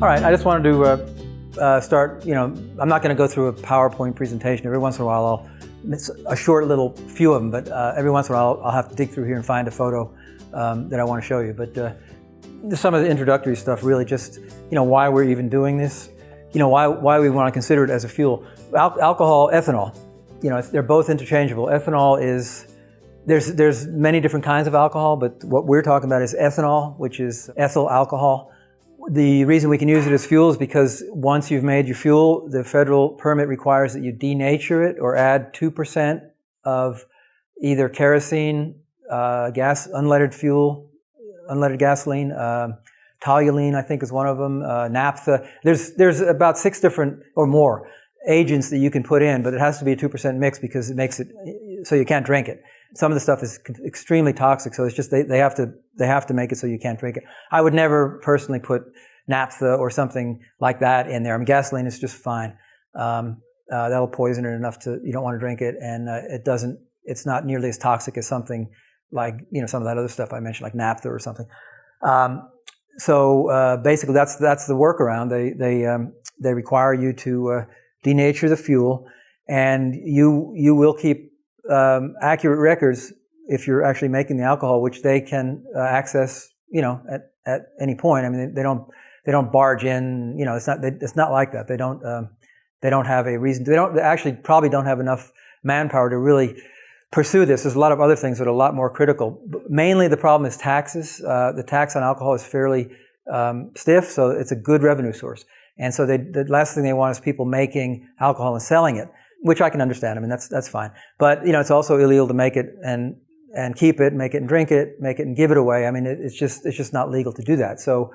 All right, I just wanted to start, I'm not going to go through a PowerPoint presentation. Every once in a while it's a short little few of them, but every once in a while I'll have to dig through here and find a photo that I want to show you. But some of the introductory stuff really just, why we're even doing this, why we want to consider it as a fuel. Alcohol, ethanol, they're both interchangeable. Ethanol is, there's many different kinds of alcohol, but what we're talking about is ethanol, which is ethyl alcohol. The reason we can use it as fuel is because once you've made your fuel, the federal permit requires that you denature it or add 2% of either kerosene, unleaded fuel, unleaded gasoline, toluene, I think is one of them, naphtha. There's about 6 different or more agents that you can put in, but it has to be a 2% mix because it makes it so you can't drink it. Some of the stuff is extremely toxic, so it's just they have to make it so you can't drink it. I would never personally put naphtha or something like that in there. I mean, gasoline is just fine. That'll poison it enough to you don't want to drink it, and it's not nearly as toxic as something like some of that other stuff I mentioned, like naphtha or something. So basically, that's the workaround. They require you to denature the fuel, and you will keep accurate records if you're actually making the alcohol, which they can access, at any point. I mean, they don't barge in. It's not like that. They don't have a reason. They actually probably don't have enough manpower to really pursue this. There's a lot of other things that are a lot more critical. But mainly, the problem is taxes. The tax on alcohol is fairly stiff, so it's a good revenue source. And so the last thing they want is people making alcohol and selling it, which I can understand. I mean, that's fine. But, it's also illegal to make it and keep it, make it and drink it, make it and give it away. I mean, it's just not legal to do that. So,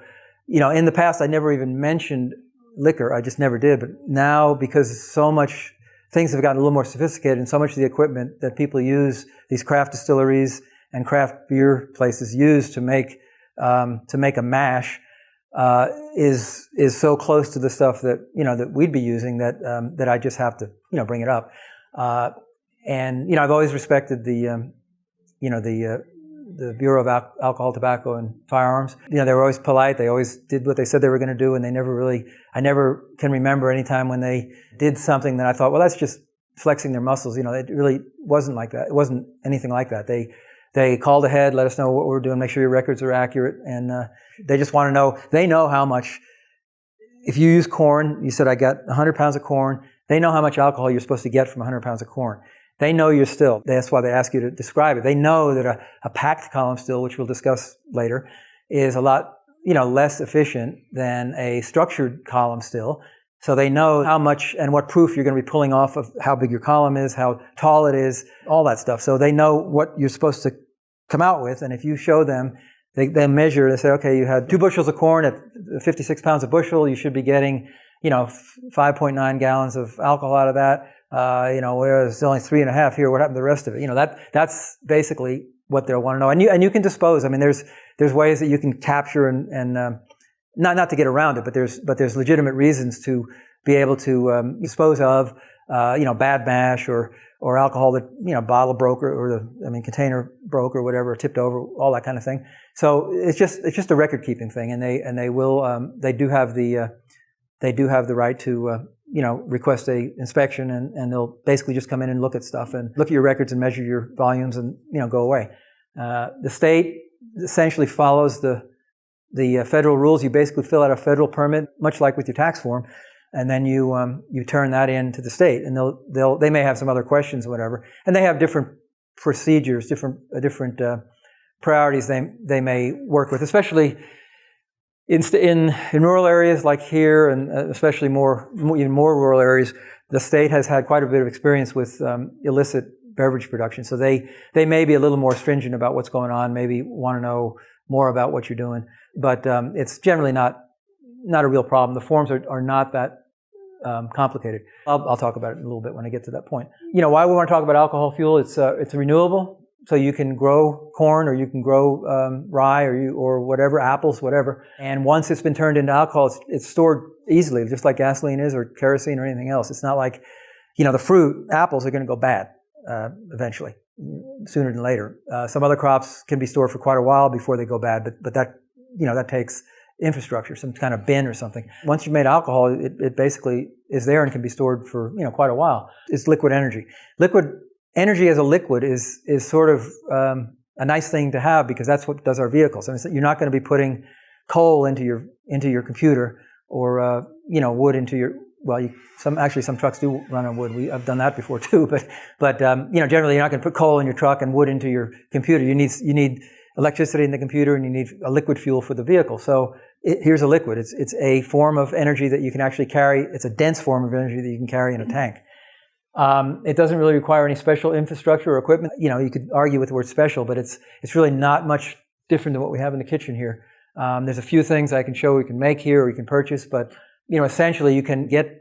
in the past, I never even mentioned liquor. I just never did. But now, because so much things have gotten a little more sophisticated and so much of the equipment that people use, these craft distilleries and craft beer places use to make a mash, is so close to the stuff that that we'd be using that I just have to bring it up. And I've always respected the Bureau of Alcohol, Tobacco, and Firearms. They were always polite. They always did what they said they were going to do, and I never can remember any time when they did something that I thought, well, that's just flexing their muscles. It really wasn't like that. It wasn't anything like that. They called ahead, let us know what we're doing, make sure your records are accurate, and they just want to know. They know how much. If you use corn, you said I got 100 pounds of corn. They know how much alcohol you're supposed to get from 100 pounds of corn. They know your still. That's why they ask you to describe it. They know that a packed column still, which we'll discuss later, is a lot less efficient than a structured column still. So they know how much and what proof you're going to be pulling off of how big your column is, how tall it is, all that stuff. So they know what you're supposed to come out with, and if you show them, they measure. They say, okay, you had 2 bushels of corn at 56 pounds a bushel. You should be getting 5.9 gallons of alcohol out of that. Whereas only 3.5 here. What happened to the rest of it? That's basically what they'll want to know. And you can dispose. I mean, there's ways that you can capture and not to get around it, but there's legitimate reasons to be able to dispose of bad mash or alcohol that bottle broke or container broke or whatever, tipped over, all that kind of thing. So it's just a record keeping thing, and they do have the right to request a inspection, and they'll basically just come in and look at stuff and look at your records and measure your volumes and go away. The state essentially follows the federal rules. You basically fill out a federal permit, much like with your tax form, and then you turn that in to the state, and they may have some other questions or whatever, and they have different procedures, different priorities they may work with, especially in rural areas like here, and especially even more rural areas. The state has had quite a bit of experience with illicit beverage production, so they may be a little more stringent about what's going on, maybe want to know more about what you're doing, but it's generally not a real problem. The forms are not that complicated. I'll talk about it in a little bit when I get to that point. Why we want to talk about alcohol fuel? It's renewable, so you can grow corn or you can grow rye or whatever, apples, whatever. And once it's been turned into alcohol, it's stored easily, just like gasoline is or kerosene or anything else. It's not like the fruit, apples are going to go bad eventually, sooner than later. Some other crops can be stored for quite a while before they go bad, but that takes infrastructure, some kind of bin or something. Once you've made alcohol, it basically is there and can be stored for quite a while. It's liquid energy. Liquid energy as a liquid is sort of a nice thing to have because that's what does our vehicles. I mean, you're not going to be putting coal into your computer or wood into your some trucks do run on wood. I've done that before too, but generally you're not going to put coal in your truck and wood into your computer. You need electricity in the computer and you need a liquid fuel for the vehicle. So here's a liquid. It's a form of energy that you can actually carry. It's a dense form of energy that you can carry in a tank. It doesn't really require any special infrastructure or equipment. You could argue with the word special, but it's really not much different than what we have in the kitchen here. There's a few things I can show we can make here or we can purchase, but essentially you can get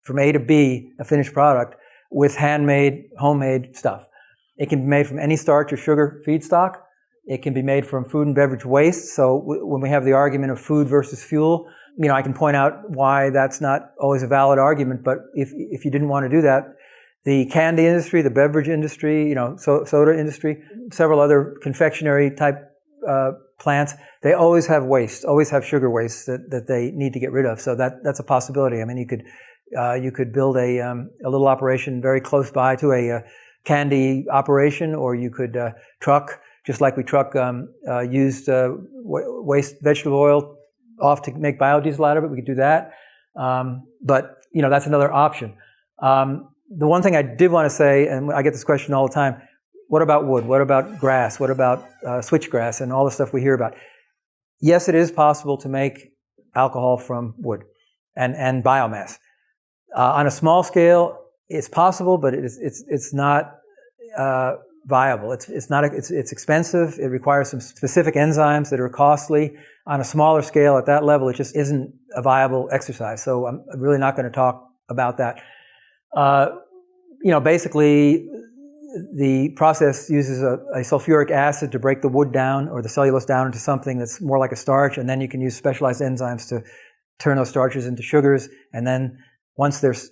from A to B a finished product with handmade, homemade stuff. It can be made from any starch or sugar feedstock. It can be made from food and beverage waste. So when we have the argument of food versus fuel, I can point out why that's not always a valid argument, but if you didn't want to do that, the candy industry, the beverage industry, soda industry, several other confectionery type plants, they always have waste, always have sugar waste that they need to get rid of. So that's a possibility. I mean, you could build a little operation very close by to a candy operation, or you could truck, just like we truck used waste vegetable oil off to make biodiesel out of it. We could do that. But that's another option. The one thing I did want to say, and I get this question all the time, what about wood? What about grass? What about switchgrass and all the stuff we hear about? Yes, it is possible to make alcohol from wood and biomass. On a small scale, it's possible, but it's not viable. It's expensive. It requires some specific enzymes that are costly. On a smaller scale, at that level, it just isn't a viable exercise. So I'm really not going to talk about that. Basically, the process uses a sulfuric acid to break the wood down or the cellulose down into something that's more like a starch, and then you can use specialized enzymes to turn those starches into sugars. And then once there's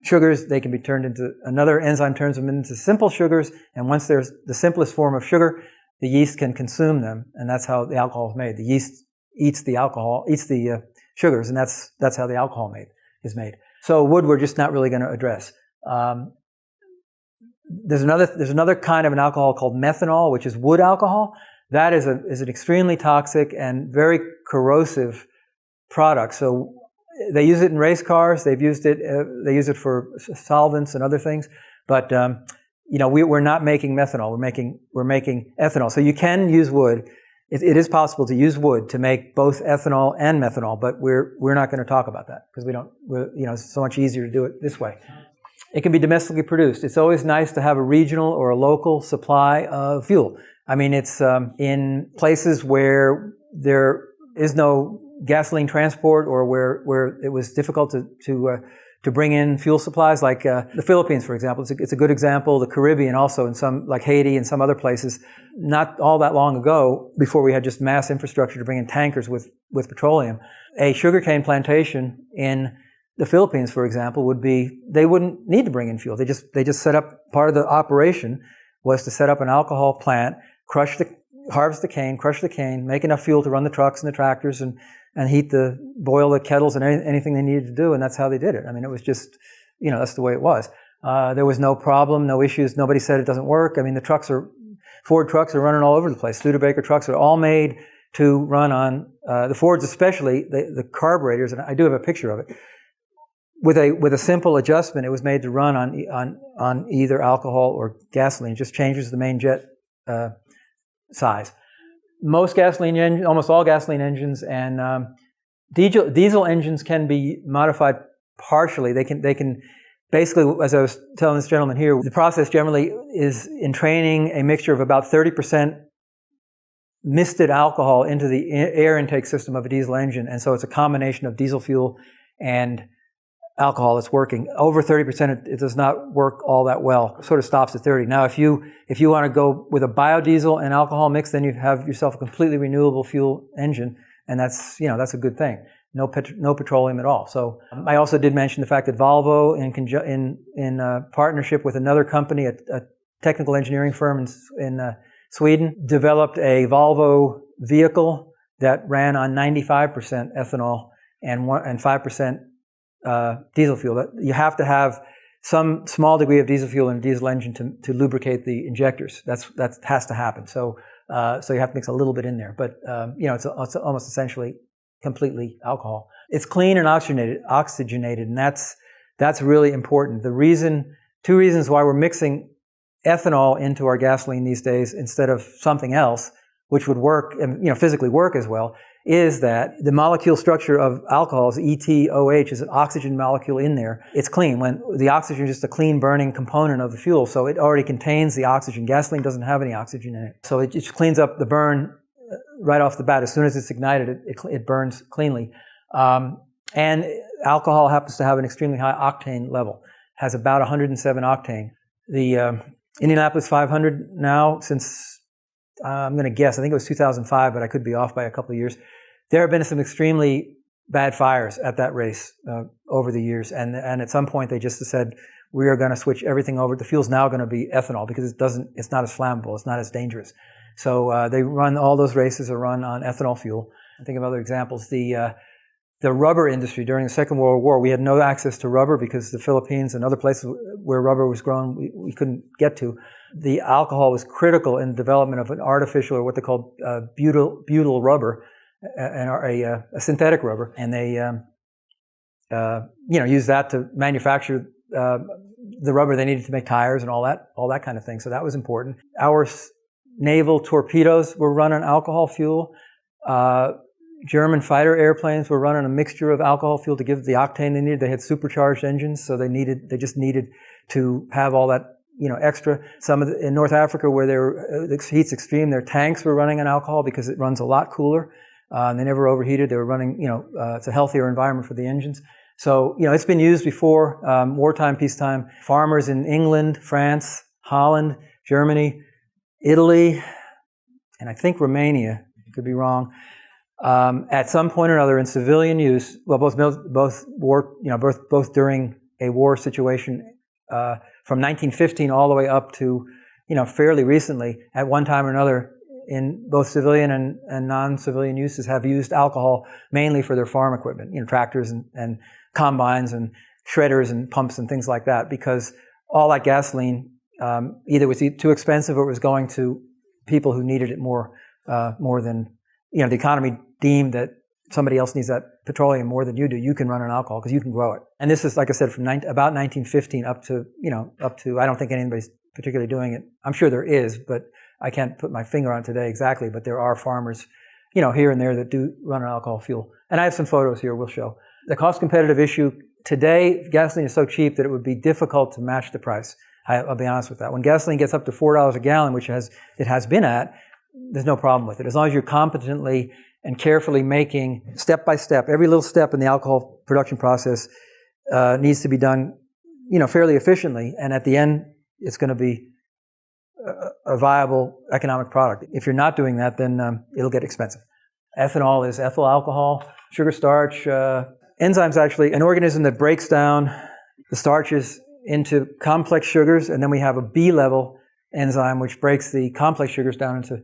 sugars, they can be turned into another enzyme turns them into simple sugars. And once there's the simplest form of sugar, the yeast can consume them, and that's how the alcohol is made. The yeast eats the alcohol, eats the sugars, and that's how the alcohol is made. So wood, we're just not really going to address. There's another kind of an alcohol called methanol, which is wood alcohol. That is an extremely toxic and very corrosive product. So they use it in race cars. They use it for solvents and other things. But we're not making methanol. We're making ethanol. So you can use wood. It is possible to use wood to make both ethanol and methanol, but we're not going to talk about that because it's so much easier to do it this way. It can be domestically produced. It's always nice to have a regional or a local supply of fuel. I mean, it's in places where there is no gasoline transport or where it was difficult to bring in fuel supplies, like the Philippines, for example. It's a good example. The Caribbean also, in some, like Haiti and some other places, not all that long ago, before we had just mass infrastructure to bring in tankers with petroleum. A sugarcane plantation in the Philippines, for example, they wouldn't need to bring in fuel. They just set up, part of the operation was to set up an alcohol plant, harvest the cane, crush the cane, make enough fuel to run the trucks and the tractors and boil the kettles and anything they needed to do, and that's how they did it. I mean, it was just, that's the way it was. There was no problem, no issues. Nobody said it doesn't work. I mean, Ford trucks are running all over the place. Studebaker trucks are all made to run on, the Fords especially, the carburetors, and I do have a picture of it. With a simple adjustment, it was made to run on either alcohol or gasoline. It just changes the main jet size. Almost all gasoline engines and diesel engines can be modified partially. They can basically, as I was telling this gentleman here, the process generally is in training a mixture of about 30% misted alcohol into the air intake system of a diesel engine, and so it's a combination of diesel fuel and alcohol that's working. Over 30%, it does not work all that well. It sort of stops at 30. Now, if you want to go with a biodiesel and alcohol mix, then you have yourself a completely renewable fuel engine, and that's a good thing. No petroleum at all. So I also did mention the fact that Volvo, in partnership with another company, a technical engineering firm in Sweden, developed a Volvo vehicle that ran on 95% ethanol and 5% diesel fuel. You have to have some small degree of diesel fuel in a diesel engine to lubricate the injectors. That has to happen. So you have to mix a little bit in there. But it's almost essentially completely alcohol. It's clean and oxygenated, and that's really important. Two reasons why we're mixing ethanol into our gasoline these days instead of something else, which would work and physically work as well, is that the molecule structure of alcohols, ETOH, is an oxygen molecule in there. It's clean. When the oxygen is just a clean burning component of the fuel, so it already contains the oxygen. Gasoline doesn't have any oxygen in it. So it just cleans up the burn right off the bat. As soon as it's ignited, it burns cleanly. And alcohol happens to have an extremely high octane level, has about 107 octane. The Indianapolis 500 now, since I'm going to guess, I think it was 2005, but I could be off by a couple of years. There have been some extremely bad fires at that race over the years, and at some point they just said, we are going to switch everything over. The fuel's now going to be ethanol because it's not as flammable, it's not as dangerous. So all those races are run on ethanol fuel. I think of other examples. The rubber industry during the Second World War, we had no access to rubber because the Philippines and other places where rubber was grown, we couldn't get to. The alcohol was critical in the development of an artificial, or what they called butyl rubber, a synthetic rubber, and they used that to manufacture the rubber they needed to make tires and all that kind of thing. So that was important. Our naval torpedoes were run on alcohol fuel. German fighter airplanes were running a mixture of alcohol fuel to give the octane they needed. They had supercharged engines, so they just needed to have all that extra. Some in North Africa, where the heat's extreme, their tanks were running on alcohol because it runs a lot cooler. They never overheated. They were running, it's a healthier environment for the engines. So, it's been used before, wartime, peacetime. Farmers in England, France, Holland, Germany, Italy, and I think Romania, could be wrong, at some point or another in civilian use, well, both during a war situation, from 1915 all the way up to, fairly recently, at one time or another, in both civilian and non-civilian uses, have used alcohol mainly for their farm equipment, tractors and combines and shredders and pumps and things like that, because all that gasoline either was too expensive or it was going to people who needed it more than, the economy deemed that somebody else needs that petroleum more than you do. You can run on alcohol because you can grow it. And this is, like I said, from about 1915 up to, I don't think anybody's particularly doing it. I'm sure there is, but I can't put my finger on it today exactly, but there are farmers, here and there that do run on alcohol fuel. And I have some photos here we'll show. The cost competitive issue today, gasoline is so cheap that it would be difficult to match the price. I'll be honest with that. When gasoline gets up to $4 a gallon, which it has been at, there's no problem with it. As long as you're competently and carefully making step by step, every little step in the alcohol production process needs to be done, fairly efficiently. And at the end, it's going to be a viable economic product. If you're not doing that, then it'll get expensive. Ethanol is ethyl alcohol, sugar starch. Enzymes actually, an organism that breaks down the starches into complex sugars, and then we have a B-level enzyme which breaks the complex sugars down into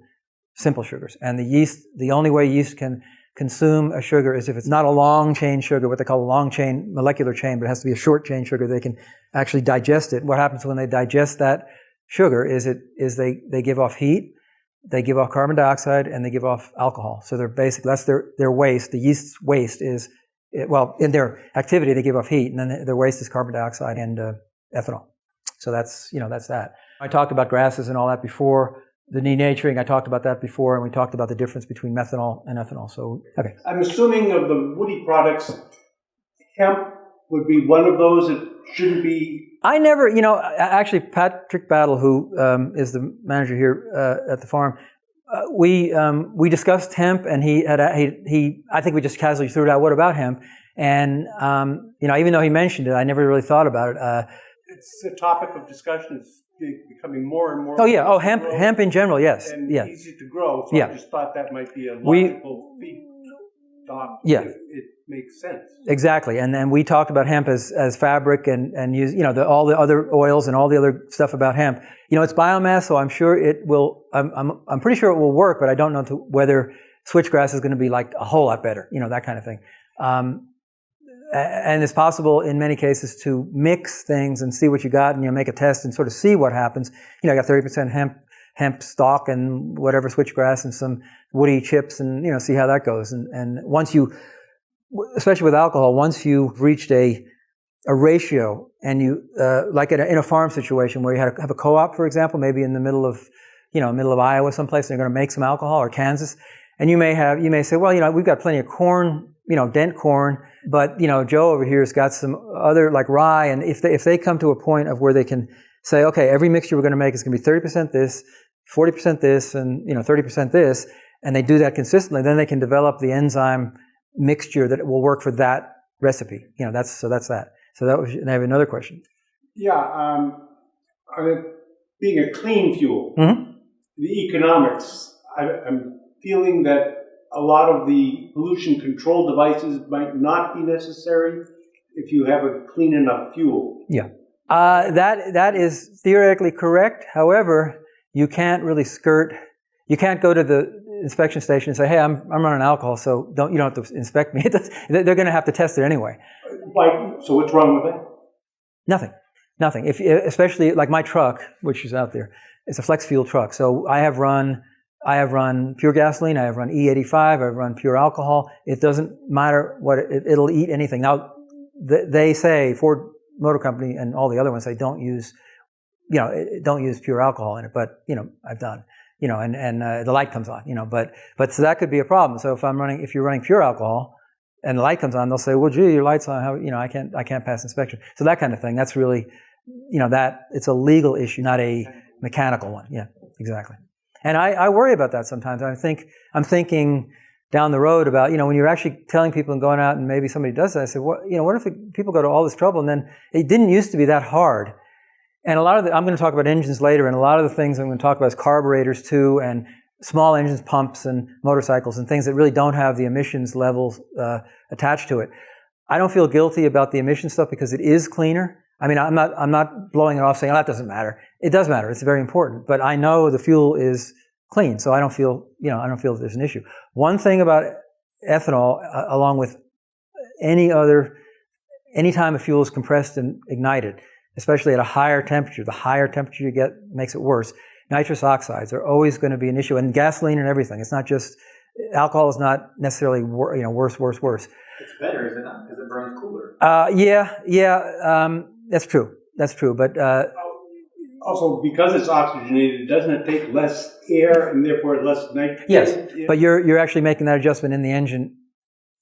simple sugars. And the only way yeast can consume a sugar is if it's not a long chain sugar, what they call a long chain molecular chain, but it has to be a short chain sugar. They can actually digest it. What happens when they digest that sugar is they give off heat, they give off carbon dioxide, and they give off alcohol. So that's their waste. The yeast's waste is, in their activity they give off heat, and then their waste is carbon dioxide and ethanol. So that's that. I talked about grasses and all that before. The denaturing, I talked about that before, and we talked about the difference between methanol and ethanol. So, okay. I'm assuming of the woody products, hemp would be one of those that shouldn't be... I never, actually Patrick Battle, who is the manager here at the farm, we discussed hemp, and I think we just casually threw it out, what about hemp? And, even though he mentioned it, I never really thought about it. It's a topic of discussion. It's becoming more and more... Oh, yeah. Oh, hemp in general, yes. And yeah. easy to grow. So yeah. I just thought that might be a logical feedstock. Yeah. If it makes sense. Exactly. And then we talked about hemp as fabric and use, all the other oils and all the other stuff about hemp. It's biomass, so I'm sure it will, I'm pretty sure it will work, but I don't know whether switchgrass is going to be like a whole lot better, that kind of thing. And it's possible in many cases to mix things and see what you got, and make a test and sort of see what happens. I got 30% hemp stalk and whatever switchgrass and some woody chips, and see how that goes. And once you, especially with alcohol, once you've reached a ratio, and you like in a farm situation where you have a co-op, for example, maybe in the middle of Iowa someplace, and they're going to make some alcohol, or Kansas, and you may say, well, we've got plenty of corn, dent corn, but Joe over here has got some other like rye, and if they come to a point of where they can say, okay, every mixture we're going to make is going to be 30% this, 40% this, and 30% this, and they do that consistently, then they can develop the enzyme mixture that will work for that recipe. That's that. So that was. And I have another question. Yeah, on it being a clean fuel, the economics. I'm feeling that a lot of the pollution control devices might not be necessary if you have a clean enough fuel. Yeah, that is theoretically correct. However, you can't really you can't go to the inspection station and say, hey, I'm running alcohol, so you don't have to inspect me. They're going to have to test it anyway. So what's wrong with that? Nothing. Especially like my truck, which is out there, it's a flex fuel truck. So I have run pure gasoline, I have run E85, I've run pure alcohol. It doesn't matter what it'll eat anything. Now they say, Ford Motor Company and all the other ones say don't use pure alcohol in it, but I've done. And the light comes on, but so that could be a problem. So if you're running pure alcohol and the light comes on, they'll say, well, gee, your light's on, I can't pass inspection. So that kind of thing, that's really, that it's a legal issue, not a mechanical one. Yeah, exactly. And I worry about that sometimes. I'm thinking down the road about, when you're actually telling people and going out and maybe somebody does that, I say, what if people go to all this trouble and then it didn't used to be that hard. And I'm going to talk about engines later, and a lot of the things I'm going to talk about is carburetors too, and small engines, pumps, and motorcycles, and things that really don't have the emissions levels attached to it. I don't feel guilty about the emission stuff because it is cleaner. I mean, I'm not blowing it off saying, oh, that doesn't matter. It does matter. It's very important. But I know the fuel is clean, so I don't feel that there's an issue. One thing about ethanol, along with any time a fuel is compressed and ignited, especially at a higher temperature, the higher temperature you get makes it worse. Nitrous oxides are always going to be an issue, and gasoline and everything. It's not just alcohol is not necessarily worse. It's better, is it not? Because it burns cooler. That's true. But also, because it's oxygenated, doesn't it take less air and therefore less nitrogen? Yes, yeah. But you're actually making that adjustment in the engine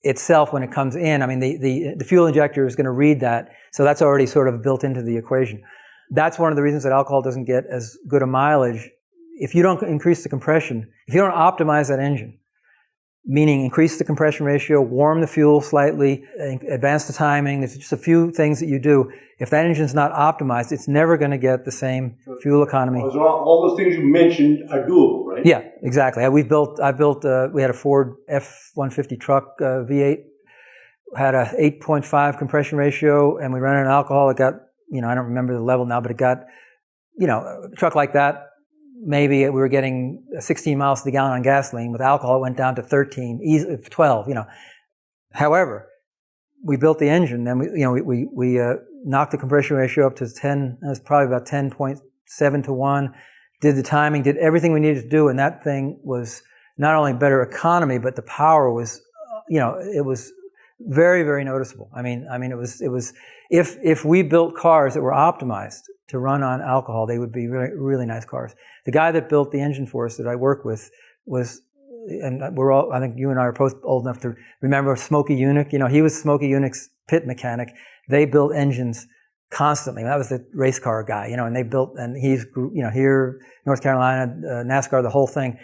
itself when it comes in. I mean, the fuel injector is going to read that, so that's already sort of built into the equation. That's one of the reasons that alcohol doesn't get as good a mileage. If you don't increase the compression, if you don't optimize that engine, meaning increase the compression ratio, warm the fuel slightly, advance the timing, there's just a few things that you do. If that engine's not optimized, it's never going to get the same fuel economy. So all those things you mentioned are doable, right? Yeah, exactly. We had a Ford F-150 truck, V8, had a 8.5 compression ratio, and we ran it on alcohol. It got, I don't remember the level now, but it got, a truck like that, maybe we were getting 16 miles to the gallon on gasoline. With alcohol, it went down to 12, However, we built the engine, then we knocked the compression ratio up to 10, it was probably about 10.7 to 1, did the timing, did everything we needed to do, and that thing was not only better economy, but the power was, it was very, very noticeable. I mean, it was if we built cars that were optimized to run on alcohol, they would be really, really nice cars. The guy that built the engine for us that I work with was, and I think you and I are both old enough to remember Smokey Yunick. He was Smokey Yunick's pit mechanic. They built engines constantly. That was the race car guy, and they built, and he's, here, North Carolina, NASCAR, the whole thing.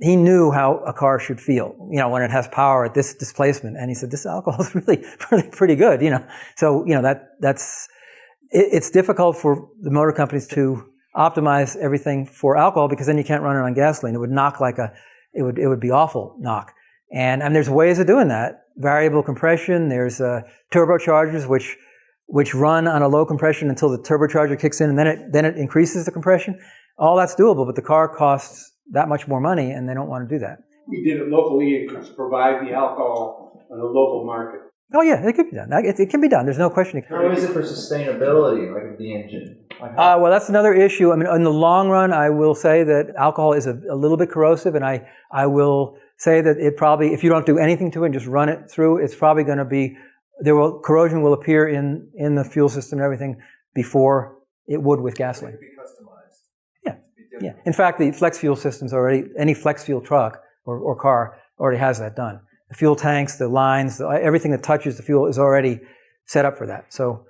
He knew how a car should feel, when it has power at this displacement. And he said, this alcohol is really pretty good, So, it's difficult for the motor companies to optimize everything for alcohol because then you can't run it on gasoline. It would knock it would be awful knock. And there's ways of doing that. Variable compression, there's turbochargers which run on a low compression until the turbocharger kicks in and then it increases the compression. All that's doable, but the car costs that much more money, and they don't want to do that. we did it locally and could provide the alcohol on a local market. Oh yeah, it could be done. It can be done. There's no question. How is it for sustainability, like of the engine? Well, that's another issue. I mean, in the long run, I will say that alcohol is a little bit corrosive, and I will say that it probably, if you don't do anything to it and just run it through, it's probably going to be, corrosion will appear in the fuel system and everything before it would with gasoline. It could be customized. Yeah, yeah. In fact, the flex fuel systems already, any flex fuel truck or car already has that done. The fuel tanks, the lines, everything that touches the fuel is already set up for that. So,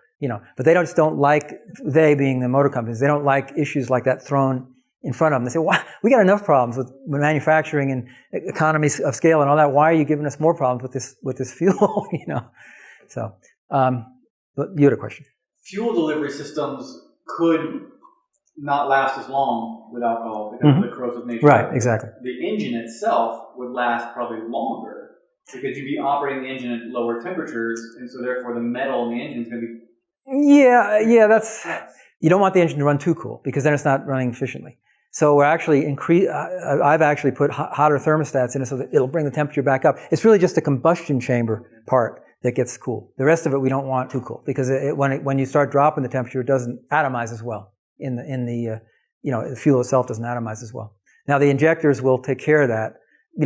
but they just don't like, they being the motor companies, they don't like issues like that thrown in front of them. They say, "Wow, we got enough problems with manufacturing and economies of scale and all that. Why are you giving us more problems with this fuel?" So, but you had a question. Fuel delivery systems could not last as long with alcohol because of the corrosive nature. Right, exactly. The engine itself would last probably longer because you'd be operating the engine at lower temperatures, and so therefore the metal in the engine is going to be... Yeah, that's... You don't want the engine to run too cool because then it's not running efficiently. So we're actually I've actually put hotter thermostats in it so that it'll bring the temperature back up. It's really just the combustion chamber part that gets cool. The rest of it we don't want too cool because when you start dropping the temperature, it doesn't atomize as well. The fuel itself doesn't atomize as well. Now the injectors will take care of that.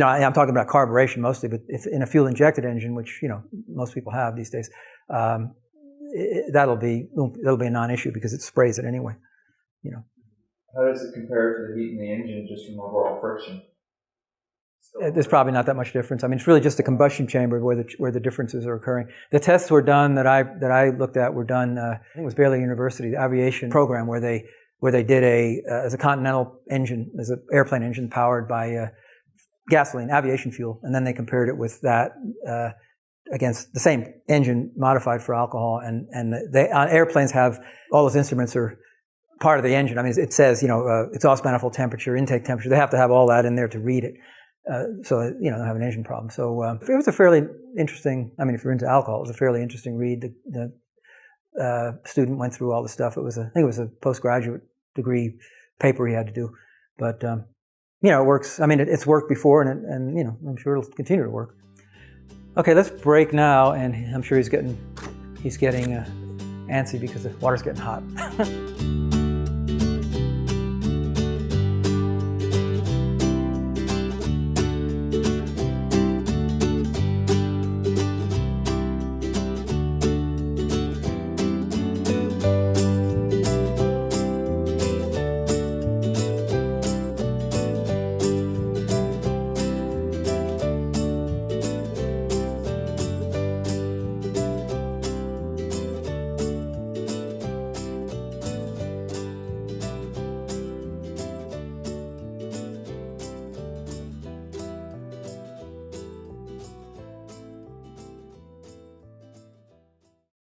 I'm talking about carburation mostly, but if in a fuel injected engine, which most people have these days, that'll be a non-issue because it sprays it anyway. How does it compare to the heat in the engine just from overall friction? There's probably not that much difference. I mean, it's really just the combustion chamber where the differences are occurring. The tests were done that I looked at were done. I think it was Baylor University, the aviation program, where they did as a Continental engine, as an airplane engine powered by gasoline, aviation fuel, and then they compared it with that against the same engine modified for alcohol. And they on airplanes have all those instruments are part of the engine. I mean, it says exhaust manifold temperature, intake temperature. They have to have all that in there to read it. So they don't have an engine problem. So it was a fairly interesting. I mean, if you're into alcohol, it was a fairly interesting read. The student went through all the stuff. I think it was a postgraduate degree paper he had to do, but it works. I mean, it's worked before, and I'm sure it'll continue to work. Okay, let's break now, and I'm sure he's getting antsy because the water's getting hot.